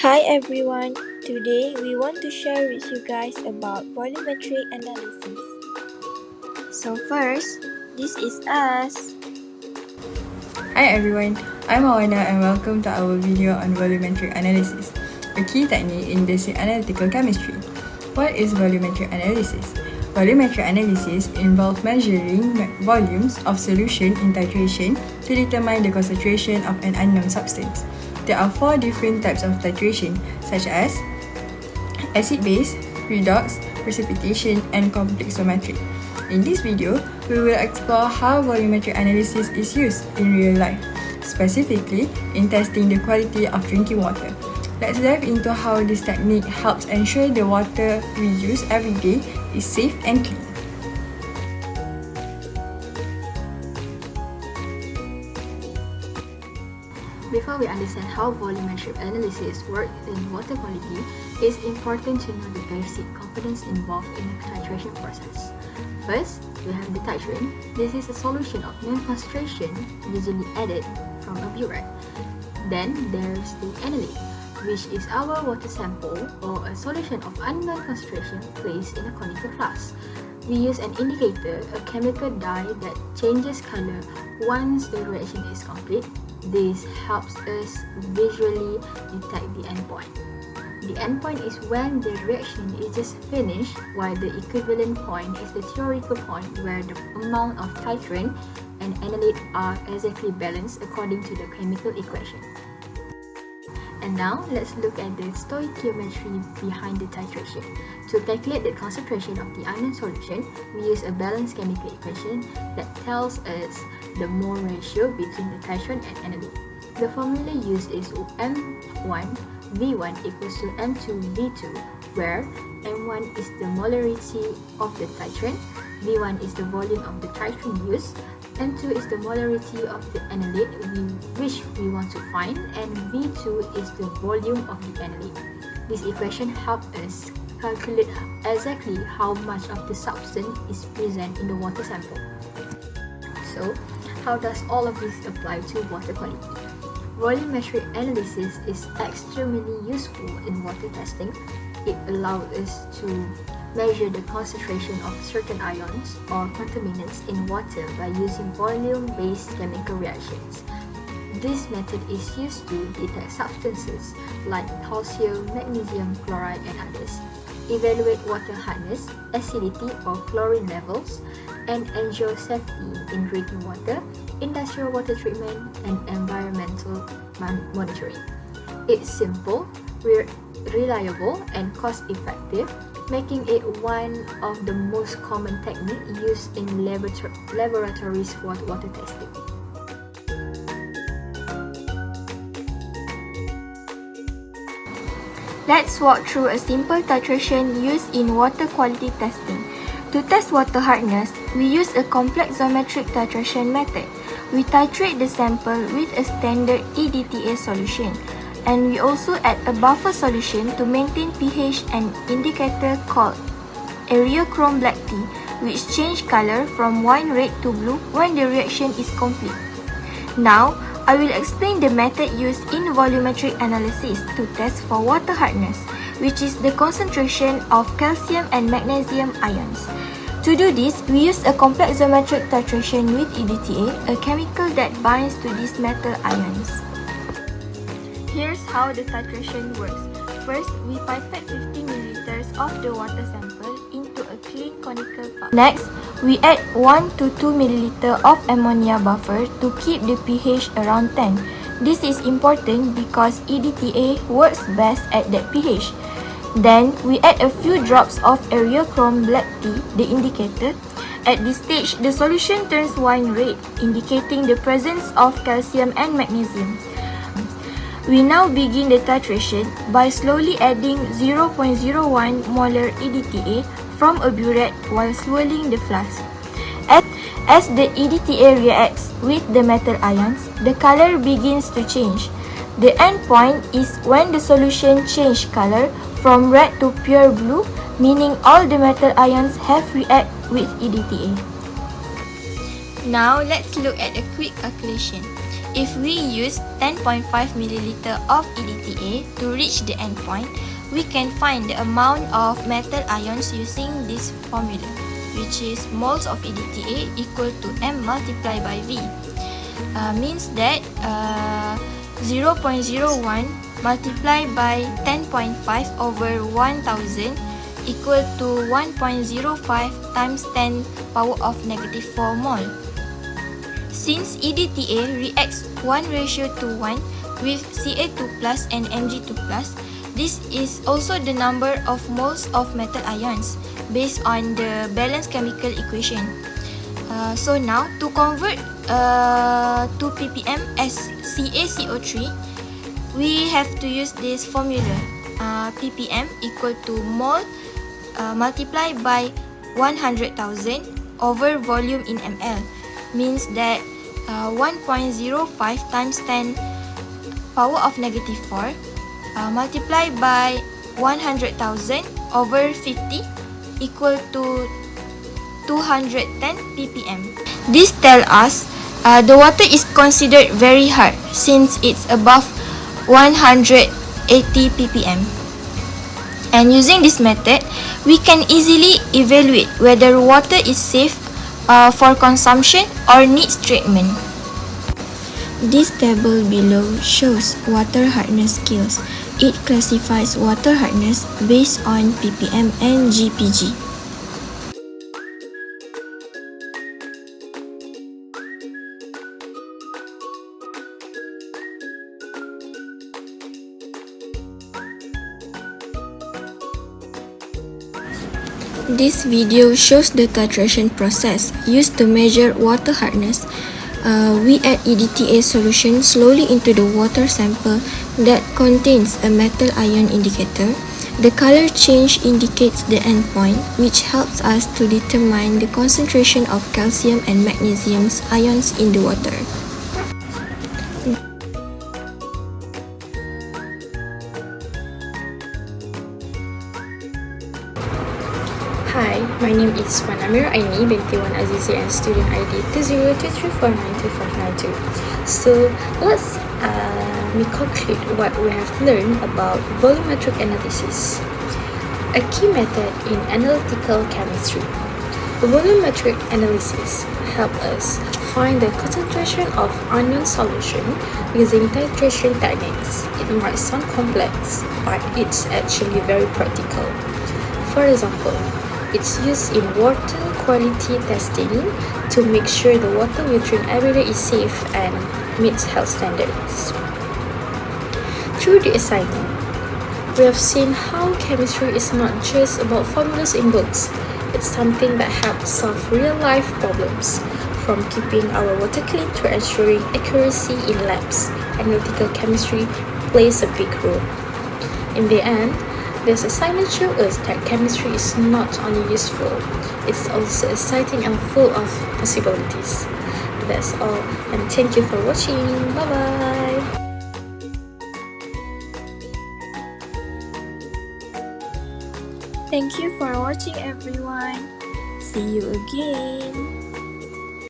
Hi everyone, today we want to share with you guys about volumetric analysis. So first, this is us. Hi everyone, I'm Awana and welcome to our video on volumetric analysis, a key technique in basic analytical chemistry. What is volumetric analysis? Volumetric analysis involves measuring volumes of solution in titration to determine the concentration of an unknown substance. There are 4 different types of titration, such as acid-base, redox, precipitation, and complexometric. In this video, we will explore how volumetric analysis is used in real life, specifically in testing the quality of drinking water. Let's dive into how this technique helps ensure the water we use every day is safe and clean. Before we understand how volumetric analysis works in water quality, it's important to know the basic components involved in the titration process. First, we have the titrant. This is a solution of known concentration, usually added from a burette. Then there's the analyte, which is our water sample or a solution of unknown concentration placed in a conical flask. We use an indicator, a chemical dye that changes color once the reaction is complete. This helps us visually detect the endpoint. The endpoint is when the reaction is just finished, while the equivalent point is the theoretical point where the amount of titrant and analyte are exactly balanced according to the chemical equation. And now, let's look at the stoichiometry behind the titration. To calculate the concentration of the unknown solution, we use a balanced chemical equation that tells us the mole ratio between the titrant and analyte. The formula used is M1 V1 equals to M2 V2, where M1 is the molarity of the titrant, V1 is the volume of the titrant used, M2 is the molarity of the analyte which we want to find, and V2 is the volume of the analyte. This equation helps us calculate exactly how much of the substance is present in the water sample. So, how does all of this apply to water quality? Volumetric analysis is extremely useful in water testing. It allows us to measure the concentration of certain ions or contaminants in water by using volume-based chemical reactions. This method is used to detect substances like calcium, magnesium, chloride, and others, evaluate water hardness, acidity or chlorine levels, and ensure safety in drinking water, industrial water treatment, and environmental monitoring. It's simple, reliable, and cost-effective, making it one of the most common techniques used in laboratories for water testing. Let's walk through a simple titration used in water quality testing. To test water hardness, we use a complexometric titration method. We titrate the sample with a standard EDTA solution, and we also add a buffer solution to maintain pH and indicator called areochrome black tea, which change color from wine red to blue when the reaction is complete. Now, I will explain the method used in volumetric analysis to test for water hardness, which is the concentration of calcium and magnesium ions. To do this, we use a complexometric titration with EDTA, a chemical that binds to these metal ions. Here's how the titration works. First, we pipette 50 ml of the water sample into a clean conical flask. Next, we add 1 to 2 ml of ammonia buffer to keep the pH around 10. This is important because EDTA works best at that pH. Then, we add a few drops of areochrome black tea, the indicator. At this stage, the solution turns wine red, indicating the presence of calcium and magnesium. We now begin the titration by slowly adding 0.01 molar EDTA from a burette while swirling the flask. As the EDTA reacts with the metal ions, the color begins to change. The end point is when the solution changes color from red to pure blue, meaning all the metal ions have reacted with EDTA. Now let's look at a quick calculation. If we use 10.5 ml of EDTA to reach the endpoint, we can find the amount of metal ions using this formula, which is moles of EDTA equal to M multiplied by V. Means that 0.01 multiplied by 10.5 over 1000 equal to 1.05 times 10 power of negative 4 mole. Since EDTA reacts 1:1 with Ca2 plus and Mg2 plus, this is also the number of moles of metal ions based on the balanced chemical equation. So now to convert 2 ppm as CaCO3, we have to use this formula. ppm equal to mole multiplied by 100,000 over volume in ml, means that 1.05 times 10 power of negative 4 multiplied by 100,000 over 50 equal to 210 ppm. This tells us the water is considered very hard since it's above 180 ppm. And using this method, we can easily evaluate whether water is safe for consumption or needs treatment. This table below shows water hardness scales. It classifies water hardness based on ppm and GPG. This video shows the titration process used to measure water hardness. We add EDTA solution slowly into the water sample that contains a metal ion indicator. The color change indicates the endpoint, which helps us to determine the concentration of calcium and magnesium ions in the water. Hi, my name is Wan Amir Aini binti Wan Azizi and student ID 2023492. So let's conclude what we have learned about volumetric analysis, a key method in analytical chemistry. Volumetric analysis helps us find the concentration of unknown solution using titration techniques. It might sound complex, but it's actually very practical. For example, it's used in water quality testing to make sure the water we drink every day is safe and meets health standards. Through the assignment, we have seen how chemistry is not just about formulas in books. It's something that helps solve real-life problems, from keeping our water clean to ensuring accuracy in labs. Analytical chemistry plays a big role. In the end, this assignment shows us that chemistry is not only useful, it's also exciting and full of possibilities. That's all, and thank you for watching. Bye bye. Thank you for watching, everyone. See you again.